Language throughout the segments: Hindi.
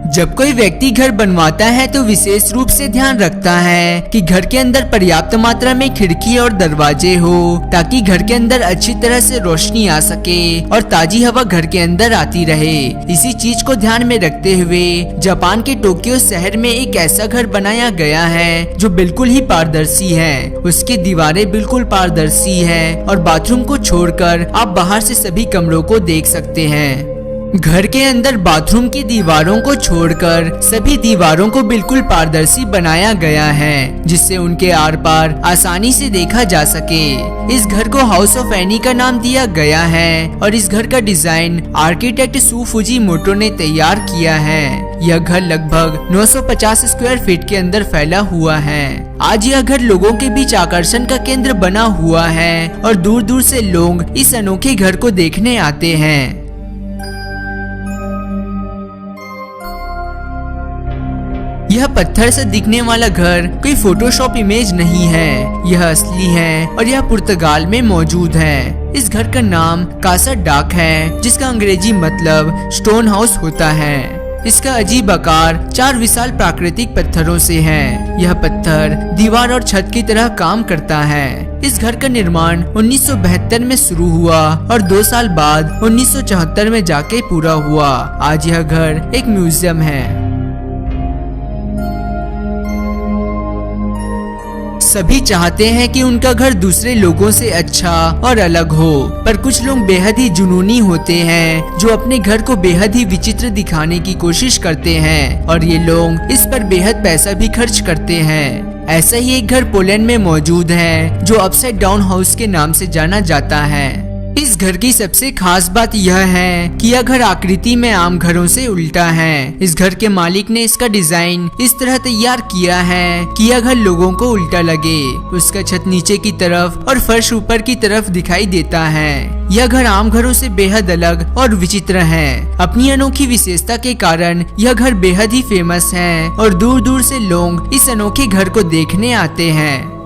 जब कोई व्यक्ति घर बनवाता है तो विशेष रूप से ध्यान रखता है कि घर के अंदर पर्याप्त मात्रा में खिड़की और दरवाजे हो ताकि घर के अंदर अच्छी तरह से रोशनी आ सके और ताजी हवा घर के अंदर आती रहे। इसी चीज को ध्यान में रखते हुए जापान के टोक्यो शहर में एक ऐसा घर बनाया गया है जो बिल्कुल ही पारदर्शी है। उसकी दीवारें बिल्कुल पारदर्शी है और बाथरूम को छोड़कर आप बाहर से सभी कमरों को देख सकते हैं। घर के अंदर बाथरूम की दीवारों को छोड़कर सभी दीवारों को बिल्कुल पारदर्शी बनाया गया है जिससे उनके आर पार आसानी से देखा जा सके। इस घर को हाउस ऑफ एनी का नाम दिया गया है और इस घर का डिजाइन आर्किटेक्ट सू फुजीमोटो ने तैयार किया है। यह घर लगभग 950 स्क्वायर फीट के अंदर फैला हुआ है। आज यह घर लोगों के बीच आकर्षण का केंद्र बना हुआ है और दूर दूर से लोग इस अनोखे घर को देखने आते हैं। यह पत्थर से दिखने वाला घर कोई फोटोशॉप इमेज नहीं है, यह असली है और यह पुर्तगाल में मौजूद है। इस घर का नाम कासा डाक है जिसका अंग्रेजी मतलब स्टोन हाउस होता है। इसका अजीब आकार 4 विशाल प्राकृतिक पत्थरों से है। यह पत्थर दीवार और छत की तरह काम करता है। इस घर का निर्माण 1972 में शुरू हुआ और 2 साल बाद 1974 में जाके पूरा हुआ। आज यह घर एक म्यूजियम है। सभी चाहते हैं कि उनका घर दूसरे लोगों से अच्छा और अलग हो, पर कुछ लोग बेहद ही जुनूनी होते हैं जो अपने घर को बेहद ही विचित्र दिखाने की कोशिश करते हैं और ये लोग इस पर बेहद पैसा भी खर्च करते हैं। ऐसा ही एक घर पोलैंड में मौजूद है जो अपसाइड डाउन हाउस के नाम से जाना जाता है। इस घर की सबसे खास बात यह है कि यह घर आकृति में आम घरों से उल्टा है। इस घर के मालिक ने इसका डिजाइन इस तरह तैयार किया है कि यह घर लोगों को उल्टा लगे। उसका छत नीचे की तरफ और फर्श ऊपर की तरफ दिखाई देता है। यह घर आम घरों से बेहद अलग और विचित्र है। अपनी अनोखी विशेषता के कारण यह घर बेहद ही फेमस है और दूर दूर से लोग इस अनोखे घर को देखने आते हैं।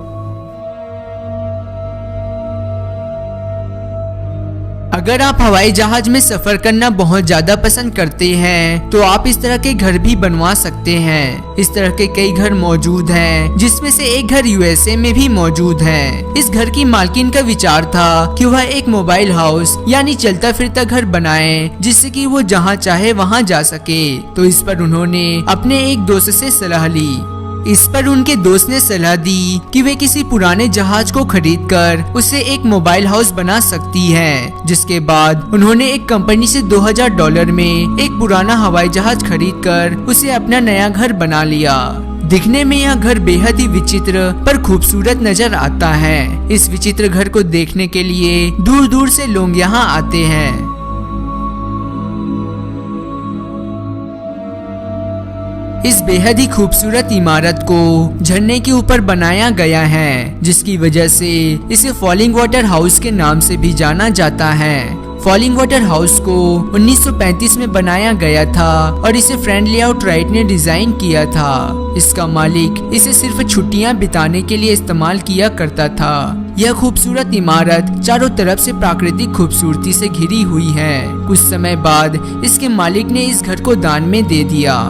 अगर आप हवाई जहाज में सफर करना बहुत ज्यादा पसंद करते हैं तो आप इस तरह के घर भी बनवा सकते हैं। इस तरह के कई घर मौजूद हैं जिसमें से एक घर यूएसए में भी मौजूद है। इस घर की मालकिन का विचार था कि वह एक मोबाइल हाउस यानी चलता फिरता घर बनाए जिससे कि वो जहाँ चाहे वहाँ जा सके। तो इस पर उन्होंने अपने एक दोस्त से सलाह ली। इस पर उनके दोस्त ने सलाह दी कि वे किसी पुराने जहाज को खरीदकर उसे एक मोबाइल हाउस बना सकती है। जिसके बाद उन्होंने एक कंपनी से $2000 में एक पुराना हवाई जहाज खरीदकर उसे अपना नया घर बना लिया। दिखने में यह घर बेहद ही विचित्र पर खूबसूरत नजर आता है। इस विचित्र घर को देखने के लिए दूर दूर से लोग यहाँ आते हैं। इस बेहद ही खूबसूरत इमारत को झरने के ऊपर बनाया गया है जिसकी वजह से इसे फॉलिंग वाटर हाउस के नाम से भी जाना जाता है। फॉलिंग वाटर हाउस को 1935 में बनाया गया था और इसे फ्रेंड लेआउट राइट ने डिजाइन किया था। इसका मालिक इसे सिर्फ छुट्टियां बिताने के लिए इस्तेमाल किया करता था। यह खूबसूरत इमारत चारों तरफ से प्राकृतिक खूबसूरती से घिरी हुई है। कुछ समय बाद इसके मालिक ने इस घर को दान में दे दिया।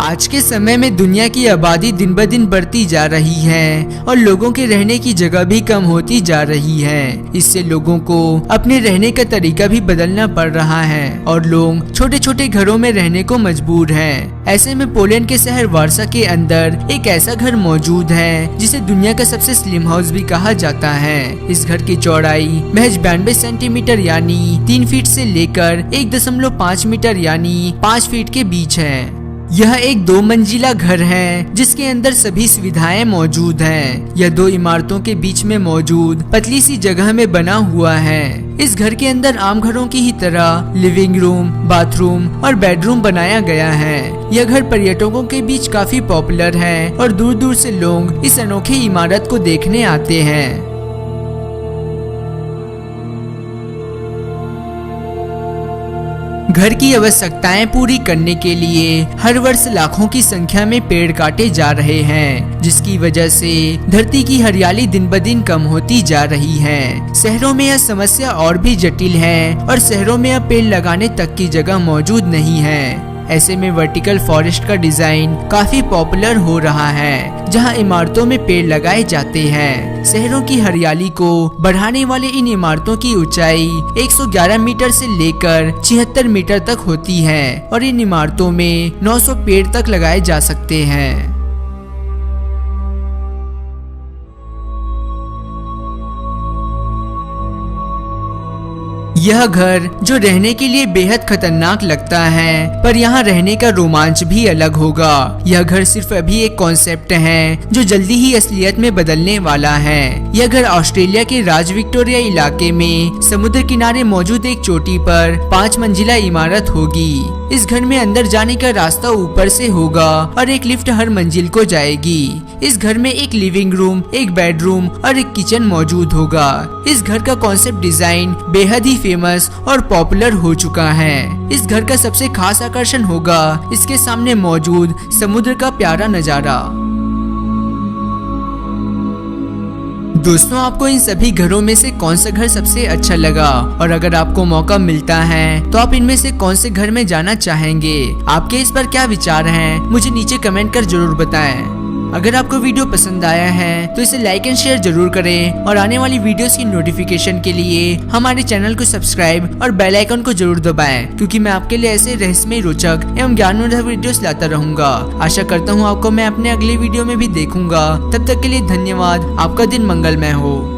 आज के समय में दुनिया की आबादी दिन ब दिन बढ़ती जा रही है और लोगों के रहने की जगह भी कम होती जा रही है। इससे लोगों को अपने रहने का तरीका भी बदलना पड़ रहा है और लोग छोटे छोटे घरों में रहने को मजबूर हैं। ऐसे में पोलैंड के शहर वार्सा के अंदर एक ऐसा घर मौजूद है जिसे दुनिया का सबसे स्लिम हाउस भी कहा जाता है। इस घर की चौड़ाई महज 92 सेंटीमीटर यानी 3 फीट से लेकर 1.5 मीटर यानी 5 फीट के बीच है। यह एक 2 मंजिला घर है जिसके अंदर सभी सुविधाएं मौजूद हैं। यह 2 इमारतों के बीच में मौजूद पतली सी जगह में बना हुआ है। इस घर के अंदर आम घरों की ही तरह लिविंग रूम, बाथरूम और बेडरूम बनाया गया है। यह घर पर्यटकों के बीच काफी पॉपुलर है और दूर दूर से लोग इस अनोखी इमारत को देखने आते हैं। घर की आवश्यकताएं पूरी करने के लिए हर वर्ष लाखों की संख्या में पेड़ काटे जा रहे हैं, जिसकी वजह से धरती की हरियाली दिन ब दिन कम होती जा रही है। शहरों में यह समस्या और भी जटिल है और शहरों में अब पेड़ लगाने तक की जगह मौजूद नहीं है। ऐसे में वर्टिकल फॉरेस्ट का डिजाइन काफी पॉपुलर हो रहा है, जहां इमारतों में पेड़ लगाए जाते हैं। शहरों की हरियाली को बढ़ाने वाले इन इमारतों की ऊंचाई 111 मीटर से लेकर 76 मीटर तक होती है और इन इमारतों में 900 पेड़ तक लगाए जा सकते हैं। यह घर जो रहने के लिए बेहद खतरनाक लगता है, पर यहाँ रहने का रोमांच भी अलग होगा। यह घर सिर्फ अभी एक कॉन्सेप्ट है जो जल्दी ही असलियत में बदलने वाला है। यह घर ऑस्ट्रेलिया के राज विक्टोरिया इलाके में समुद्र किनारे मौजूद एक चोटी पर 5 मंजिला इमारत होगी। इस घर में अंदर जाने का रास्ता ऊपर से होगा और एक लिफ्ट हर मंजिल को जाएगी। इस घर में एक लिविंग रूम, एक बेडरूम और एक किचन मौजूद होगा। इस घर का कॉन्सेप्ट डिजाइन बेहद ही फेमस और पॉपुलर हो चुका है। इस घर का सबसे खास आकर्षण होगा इसके सामने मौजूद समुद्र का प्यारा नजारा। दोस्तों, आपको इन सभी घरों में से कौन सा घर सबसे अच्छा लगा और अगर आपको मौका मिलता है तो आप इनमें से कौन से घर में जाना चाहेंगे? आपके इस पर क्या विचार हैं? मुझे नीचे कमेंट कर जरूर बताएं। अगर आपको वीडियो पसंद आया है तो इसे लाइक एंड शेयर जरूर करें और आने वाली वीडियोस की नोटिफिकेशन के लिए हमारे चैनल को सब्सक्राइब और बेल आइकन को जरूर दबाएं, क्योंकि मैं आपके लिए ऐसे रहस्यमय, रोचक एवं ज्ञानवर्धक वीडियोस लाता रहूंगा। आशा करता हूँ आपको मैं अपने अगले वीडियो में भी देखूंगा। तब तक के लिए धन्यवाद। आपका दिन मंगलमय हो।